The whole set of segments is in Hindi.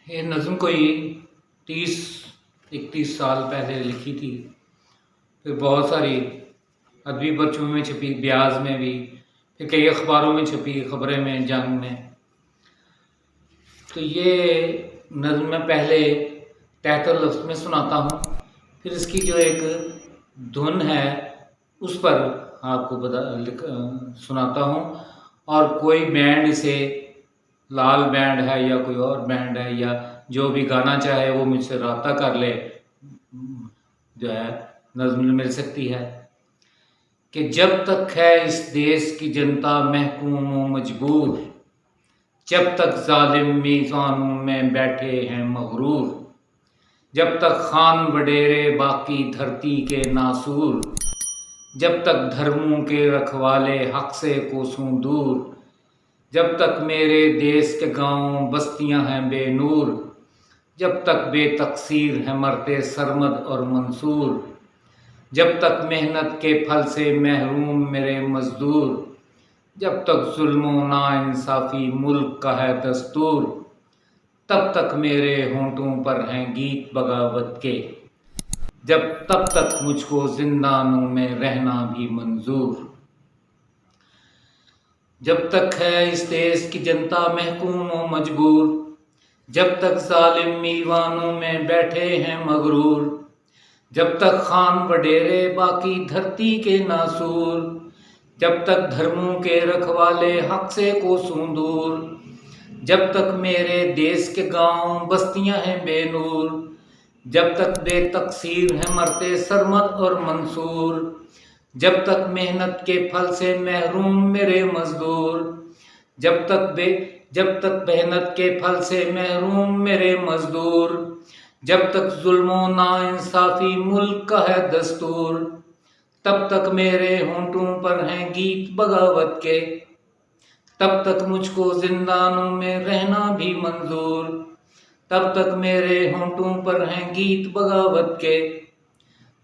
ये नज़्म कोई 30-31 साल पहले लिखी थी। फिर बहुत सारी अदबी पर्चों में छपी, ब्याज में भी, फिर कई अखबारों में छपी, खबरें में, जंग में। तो ये नज़्म मैं पहले तहत लफ्ज़ में सुनाता हूँ, फिर इसकी जो एक धुन है उस पर आपको सुनाता हूँ। और कोई बैंड, इसे लाल बैंड है या कोई और बैंड है या जो भी गाना चाहे वो मुझसे राब्ता कर ले, जो है नज़्म मिल सकती है। कि जब तक है इस देश की जनता महकूम व मजबूर, जब तक जालिम मीज़ानों में बैठे हैं मगरूर, जब तक खान वडेरे बाकी धरती के नासूर, जब तक धर्मों के रखवाले हक से कोसों दूर, जब तक मेरे देश के गांव बस्तियां हैं बेनूर, जब तक बेतकसीर हैं मरते सरमद और मंसूर, जब तक मेहनत के फल से महरूम मेरे मजदूर, जब तक जुल्म नाइंसाफ़ी मुल्क का है दस्तूर, तब तक मेरे होंठों पर हैं गीत बगावत के, तब तक मुझको जिंदानों में रहना भी मंजूर। जब तक है इस देश की जनता महकूम व मजबूर, जब तक जालिम मीवानों में बैठे हैं मगरूर, जब तक खान वडेरे बाकी धरती के नासूर, जब तक धर्मों के रखवाले हक से कोसों दूर, जब तक मेरे देश के गांव बस्तियां हैं बेनूर, जब तक बेतकसीर हैं मरते सरमद और मंसूर, जब तक मेहनत के फल से महरूम मेरे मजदूर, जब तक मेहनत के फल से महरूम मेरे मजदूर, जब तक जुल्म नाइंसाफ़ी मुल्क का है दस्तूर, तब तक मेरे होंठों पर हैं गीत बगावत के, तब तक मुझको जिंदानों में रहना भी मंजूर, तब तक मेरे होंठों पर हैं गीत बगावत के,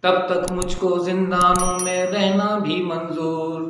तब तक मुझको जिंदानों में रहना भी मंजूर।